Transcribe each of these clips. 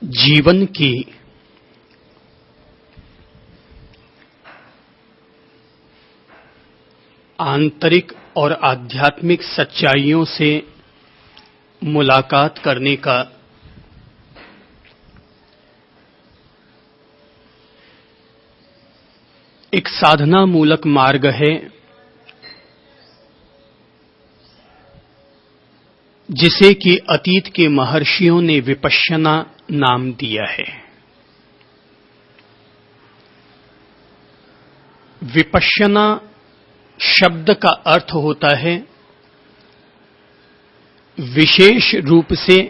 जीवन की आंतरिक और आध्यात्मिक सच्चाइयों से मुलाकात करने का एक साधना मूलक मार्ग है जिसे कि अतीत के महर्षियों ने विपश्यना नाम दिया है। विपश्यना शब्द का अर्थ होता है विशेष रूप से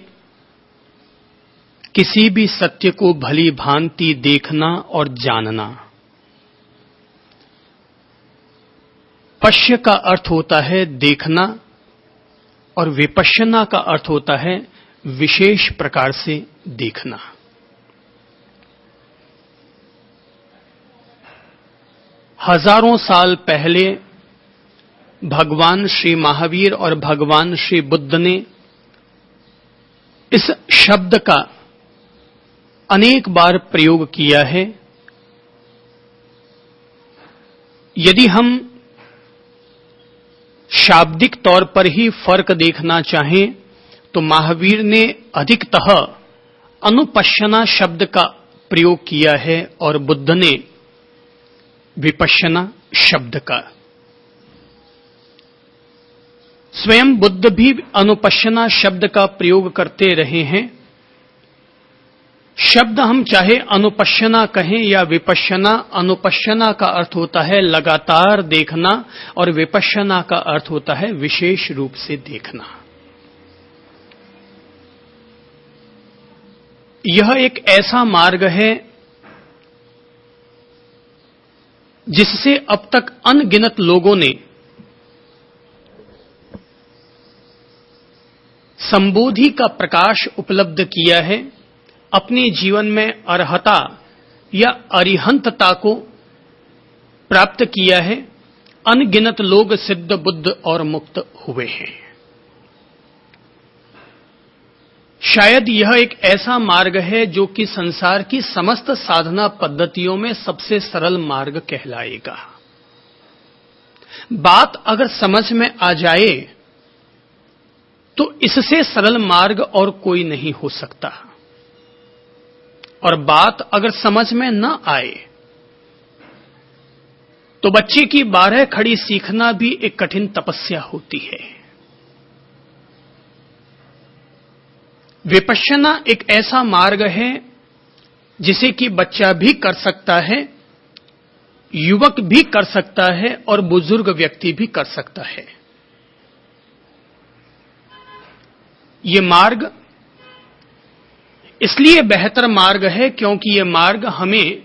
किसी भी सत्य को भली भांति देखना और जानना। पश्य का अर्थ होता है देखना और विपश्यना का अर्थ होता है विशेष प्रकार से देखना। हजारों साल पहले भगवान श्री महावीर और भगवान श्री बुद्ध ने इस शब्द का अनेक बार प्रयोग किया है। यदि हम शाब्दिक तौर पर ही फर्क देखना चाहें तो महावीर ने अधिकतः अनुपश्यना शब्द का प्रयोग किया है और बुद्ध ने विपश्यना शब्द का। स्वयं बुद्ध भी अनुपश्यना शब्द का प्रयोग करते रहे हैं। शब्द हम चाहे अनुपश्यना कहें या विपश्यना, अनुपश्यना का अर्थ होता है लगातार देखना और विपश्यना का अर्थ होता है विशेष रूप से देखना। यह एक ऐसा मार्ग है जिससे अब तक अनगिनत लोगों ने संबोधि का प्रकाश उपलब्ध किया है, अपने जीवन में अर्हता या अरिहंतता को प्राप्त किया है। अनगिनत लोग सिद्ध, बुद्ध और मुक्त हुए हैं। शायद यह एक ऐसा मार्ग है जो कि संसार की समस्त साधना पद्धतियों में सबसे सरल मार्ग कहलाएगा। बात अगर समझ में आ जाए तो इससे सरल मार्ग और कोई नहीं हो सकता, और बात अगर समझ में न आए तो बच्चे की 12 खड़ी सीखना भी एक कठिन तपस्या होती है। विपश्यना एक ऐसा मार्ग है जिसे कि बच्चा भी कर सकता है, युवक भी कर सकता है और बुजुर्ग व्यक्ति भी कर सकता है। ये मार्ग इसलिए बेहतर मार्ग है क्योंकि यह मार्ग हमें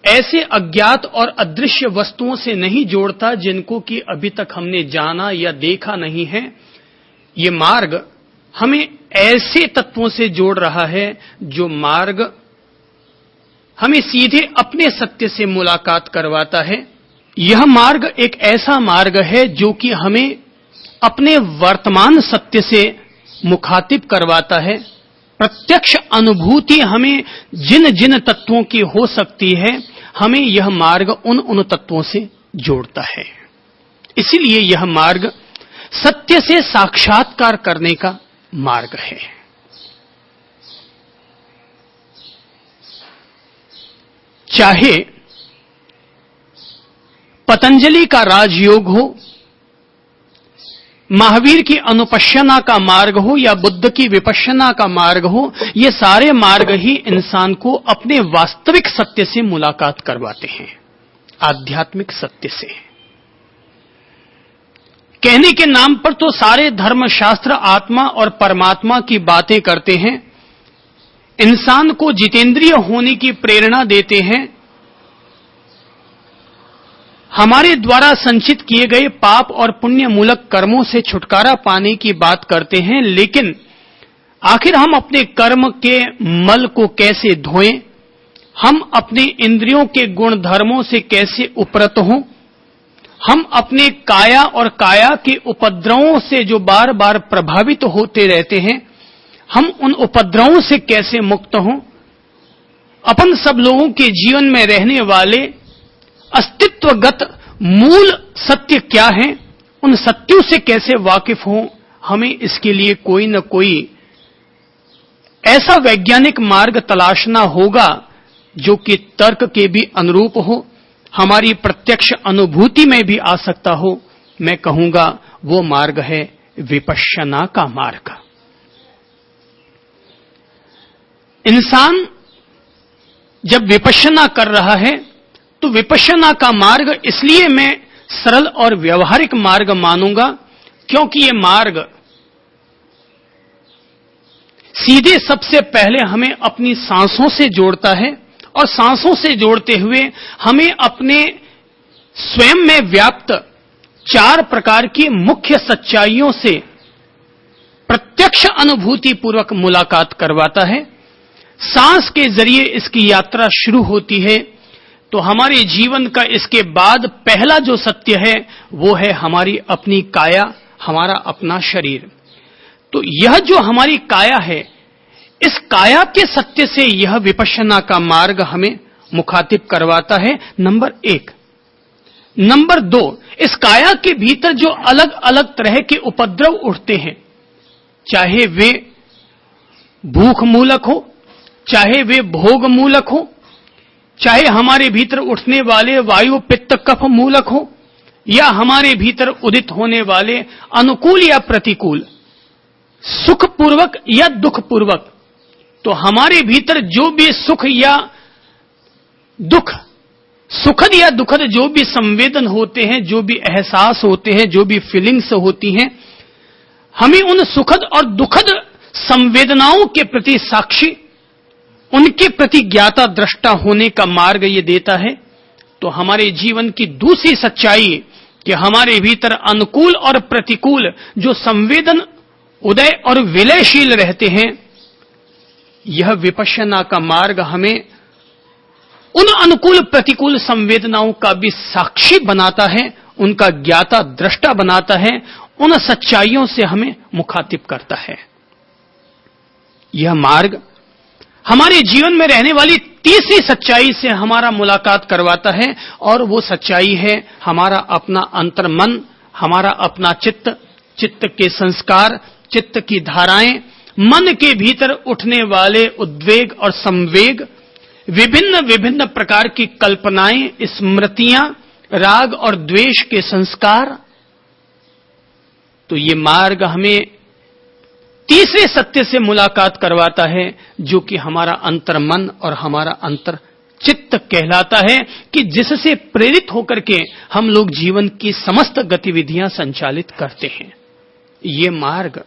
ऐसे अज्ञात और अदृश्य वस्तुओं से नहीं जोड़ता जिनको कि अभी तक हमने जाना या देखा नहीं है। ये मार्ग हमें ऐसे तत्वों से जोड़ रहा है जो मार्ग हमें सीधे अपने सत्य से मुलाकात करवाता है। यह मार्ग एक ऐसा मार्ग है जो कि हमें अपने वर्तमान सत्य से मुखातिब करवाता है। प्रत्यक्ष अनुभूति हमें जिन जिन तत्वों की हो सकती है, हमें यह मार्ग उन तत्वों से जोड़ता है। इसीलिए यह मार्ग सत्य से साक्षात्कार करने का मार्ग है। चाहे पतंजलि का राजयोग हो, महावीर की अनुपश्यना का मार्ग हो या बुद्ध की विपश्यना का मार्ग हो, ये सारे मार्ग ही इंसान को अपने वास्तविक सत्य से मुलाकात करवाते हैं, आध्यात्मिक सत्य से। कहने के नाम पर तो सारे धर्मशास्त्र आत्मा और परमात्मा की बातें करते हैं, इंसान को जितेंद्रिय होने की प्रेरणा देते हैं, हमारे द्वारा संचित किए गए पाप और पुण्य मूलक कर्मों से छुटकारा पाने की बात करते हैं। लेकिन आखिर हम अपने कर्म के मल को कैसे धोएं, हम अपने इंद्रियों के गुण धर्मों से कैसे उपरत हों, हम अपने काया और काया के उपद्रवों से जो बार बार प्रभावित होते रहते हैं, हम उन उपद्रवों से कैसे मुक्त हों, अपन सब लोगों के जीवन में रहने वाले अस्तित्वगत मूल सत्य क्या हैं, उन सत्यों से कैसे वाकिफ हों, हमें इसके लिए कोई न कोई ऐसा वैज्ञानिक मार्ग तलाशना होगा जो कि तर्क के भी अनुरूप हो, हमारी प्रत्यक्ष अनुभूति में भी आ सकता हो। मैं कहूंगा वो मार्ग है विपश्यना का मार्ग। इंसान जब विपश्यना कर रहा है तो विपश्यना का मार्ग इसलिए मैं सरल और व्यवहारिक मार्ग मानूंगा क्योंकि ये मार्ग सीधे सबसे पहले हमें अपनी सांसों से जोड़ता है और सांसों से जोड़ते हुए हमें अपने स्वयं में व्याप्त 4 प्रकार की मुख्य सच्चाइयों से प्रत्यक्ष अनुभूति पूर्वक मुलाकात करवाता है। सांस के जरिए इसकी यात्रा शुरू होती है तो हमारे जीवन का इसके बाद पहला जो सत्य है वो है हमारी अपनी काया, हमारा अपना शरीर। तो यह जो हमारी काया है, इस काया के सत्य से यह विपश्यना का मार्ग हमें मुखातिब करवाता है, नंबर 1। नंबर 2, इस काया के भीतर जो अलग अलग तरह के उपद्रव उठते हैं, चाहे वे भूख मूलक हो, चाहे वे भोग मूलक हो, चाहे हमारे भीतर उठने वाले वायु पित्त कफ मूलक हो, या हमारे भीतर उदित होने वाले अनुकूल या प्रतिकूल, सुखपूर्वक या दुखपूर्वक, तो हमारे भीतर जो भी सुख या दुख, सुखद या दुखद जो भी संवेदन होते हैं, जो भी एहसास होते हैं, जो भी फीलिंग्स होती हैं, हमें उन सुखद और दुखद संवेदनाओं के प्रति साक्षी, उनके प्रति ज्ञाता दृष्टा होने का मार्ग ये देता है। तो हमारे जीवन की दूसरी सच्चाई कि हमारे भीतर अनुकूल और प्रतिकूल जो संवेदन उदय और विलयशील रहते हैं, यह विपश्यना का मार्ग हमें उन अनुकूल प्रतिकूल संवेदनाओं का भी साक्षी बनाता है, उनका ज्ञाता दृष्टा बनाता है, उन सच्चाइयों से हमें मुखातिब करता है। यह मार्ग हमारे जीवन में रहने वाली तीसरी सच्चाई से हमारा मुलाकात करवाता है और वो सच्चाई है हमारा अपना अंतर्मन, हमारा अपना चित्त, चित्त के संस्कार, चित्त की धाराएं, मन के भीतर उठने वाले उद्वेग और संवेग, विभिन्न विभिन्न प्रकार की कल्पनाएं, स्मृतियां, राग और द्वेष के संस्कार। तो ये मार्ग हमें तीसरे सत्य से मुलाकात करवाता है जो कि हमारा अंतर्मन और हमारा अंतर चित्त कहलाता है, कि जिससे प्रेरित होकर के हम लोग जीवन की समस्त गतिविधियां संचालित करते हैं। ये मार्ग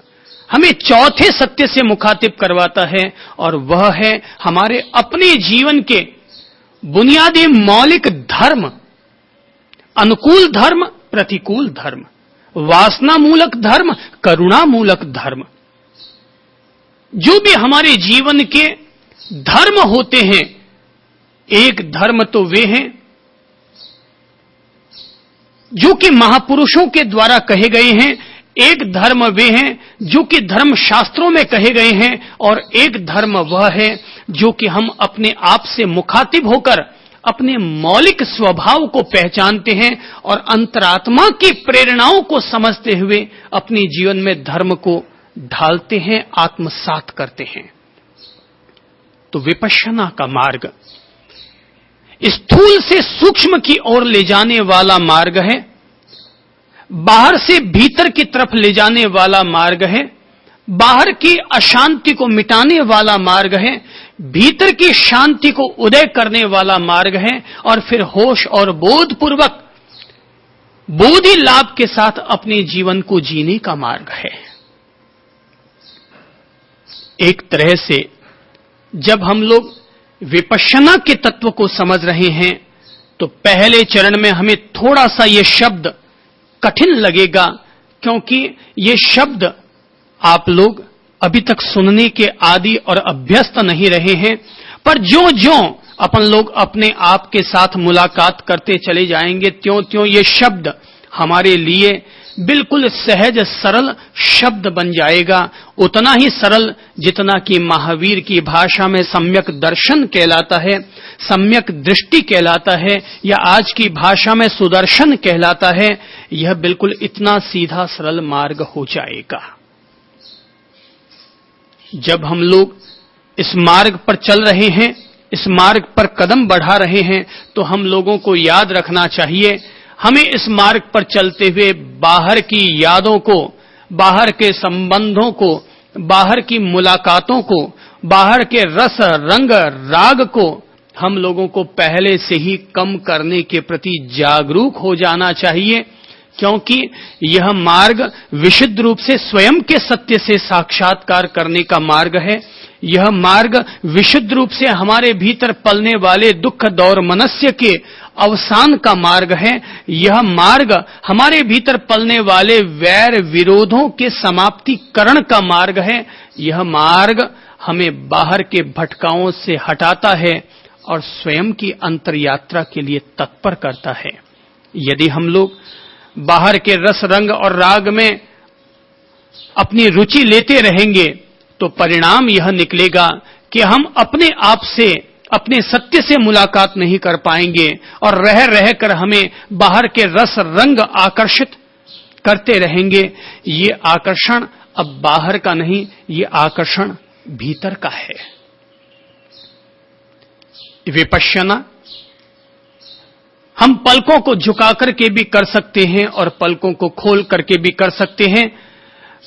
हमें चौथे सत्य से मुखातिब करवाता है और वह है हमारे अपने जीवन के बुनियादी मौलिक धर्म, अनुकूल धर्म, प्रतिकूल धर्म, वासना मूलक धर्म, करुणा मूलक धर्म। जो भी हमारे जीवन के धर्म होते हैं, एक धर्म तो वे हैं जो कि महापुरुषों के द्वारा कहे गए हैं, एक धर्म वे हैं जो कि धर्म शास्त्रों में कहे गए हैं, और एक धर्म वह है जो कि हम अपने आप से मुखातिब होकर अपने मौलिक स्वभाव को पहचानते हैं और अंतरात्मा की प्रेरणाओं को समझते हुए अपने जीवन में धर्म को ढालते हैं, आत्मसात करते हैं। तो विपश्यना का मार्ग स्थूल से सूक्ष्म की ओर ले जाने वाला मार्ग है, बाहर से भीतर की तरफ ले जाने वाला मार्ग है, बाहर की अशांति को मिटाने वाला मार्ग है, भीतर की शांति को उदय करने वाला मार्ग है, और फिर होश और बोधपूर्वक बोधि लाभ के साथ अपने जीवन को जीने का मार्ग है। एक तरह से जब हम लोग विपश्यना के तत्व को समझ रहे हैं तो पहले चरण में हमें थोड़ा सा ये शब्द कठिन लगेगा, क्योंकि ये शब्द आप लोग अभी तक सुनने के आदी और अभ्यस्त नहीं रहे हैं। पर ज्यों ज्यों अपन लोग अपने आप के साथ मुलाकात करते चले जाएंगे, त्यों त्यों ये शब्द हमारे लिए बिल्कुल सहज सरल शब्द बन जाएगा, उतना ही सरल जितना कि महावीर की भाषा में सम्यक दर्शन कहलाता है, सम्यक दृष्टि कहलाता है, या आज की भाषा में सुदर्शन कहलाता है। यह बिल्कुल इतना सीधा सरल मार्ग हो जाएगा। जब हम लोग इस मार्ग पर चल रहे हैं, इस मार्ग पर कदम बढ़ा रहे हैं, तो हम लोगों को याद रखना चाहिए, हमें इस मार्ग पर चलते हुए बाहर की यादों को, बाहर के संबंधों को, बाहर की मुलाकातों को, बाहर के रस रंग राग को हम लोगों को पहले से ही कम करने के प्रति जागरूक हो जाना चाहिए, क्योंकि यह मार्ग विशुद्ध रूप से स्वयं के सत्य से साक्षात्कार करने का मार्ग है। यह मार्ग विशुद्ध रूप से हमारे भीतर पलने वाले दुख दौर मनस्य के अवसान का मार्ग है। यह मार्ग हमारे भीतर पलने वाले वैर विरोधों के समाप्तिकरण का मार्ग है। यह मार्ग हमें बाहर के भटकाओं से हटाता है और स्वयं की अंतर यात्रा के लिए तत्पर करता है। यदि हम लोग बाहर के रस रंग और राग में अपनी रुचि लेते रहेंगे तो परिणाम यह निकलेगा कि हम अपने आप से, अपने सत्य से मुलाकात नहीं कर पाएंगे और रह रहकर हमें बाहर के रस रंग आकर्षित करते रहेंगे। ये आकर्षण अब बाहर का नहीं, ये आकर्षण भीतर का है। विपश्यना हम पलकों को झुका करके भी कर सकते हैं और पलकों को खोल करके भी कर सकते हैं।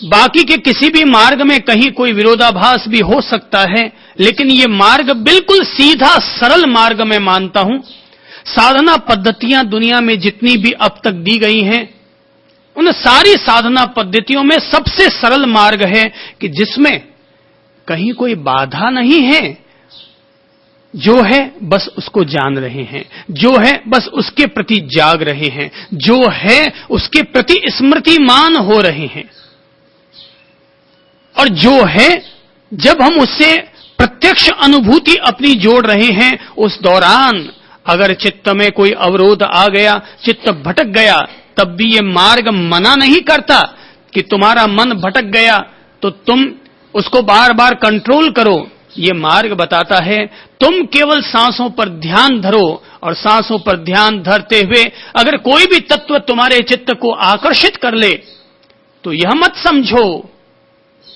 बाकी के किसी भी मार्ग में कहीं कोई विरोधाभास भी हो सकता है, लेकिन ये मार्ग बिल्कुल सीधा सरल मार्ग मैं मानता हूं। साधना पद्धतियां दुनिया में जितनी भी अब तक दी गई हैं, उन सारी साधना पद्धतियों में सबसे सरल मार्ग है कि जिसमें कहीं कोई बाधा नहीं है। जो है बस उसको जान रहे हैं, जो है बस उसके प्रति जाग रहे हैं, जो है उसके प्रति स्मृतिमान हो रहे हैं। और जो है जब हम उससे प्रत्यक्ष अनुभूति अपनी जोड़ रहे हैं, उस दौरान अगर चित्त में कोई अवरोध आ गया, चित्त भटक गया, तब भी ये मार्ग मना नहीं करता कि तुम्हारा मन भटक गया तो तुम उसको बार बार कंट्रोल करो। ये मार्ग बताता है तुम केवल सांसों पर ध्यान धरो, और सांसों पर ध्यान धरते हुए अगर कोई भी तत्व तुम्हारे चित्त को आकर्षित कर ले तो यह मत समझो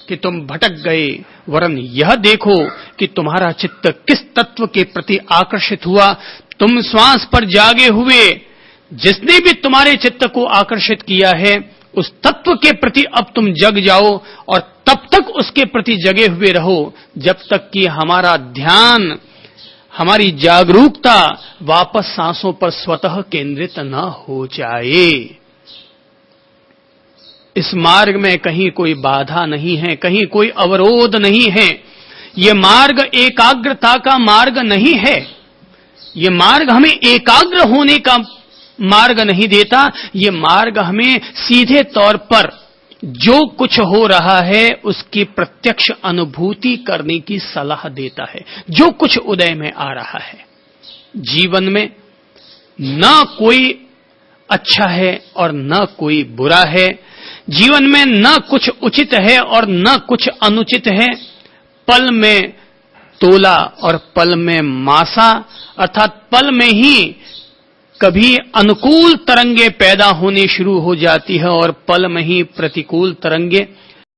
कि तुम भटक गए, वरन यह देखो कि तुम्हारा चित्त किस तत्व के प्रति आकर्षित हुआ। तुम श्वास पर जागे हुए जिसने भी तुम्हारे चित्त को आकर्षित किया है, उस तत्व के प्रति अब तुम जग जाओ और तब तक उसके प्रति जगे हुए रहो जब तक कि हमारा ध्यान, हमारी जागरूकता वापस सांसों पर स्वतः केंद्रित न हो जाए। इस मार्ग में कहीं कोई बाधा नहीं है, कहीं कोई अवरोध नहीं है। ये मार्ग एकाग्रता का मार्ग नहीं है। ये मार्ग हमें एकाग्र होने का मार्ग नहीं देता। ये मार्ग हमें सीधे तौर पर जो कुछ हो रहा है उसकी प्रत्यक्ष अनुभूति करने की सलाह देता है। जो कुछ उदय में आ रहा है, जीवन में न कोई अच्छा है और न कोई बुरा है, जीवन में न कुछ उचित है और न कुछ अनुचित है। पल में तोला और पल में मासा, अर्थात पल में ही कभी अनुकूल तरंगे पैदा होने शुरू हो जाती है और पल में ही प्रतिकूल तरंगे।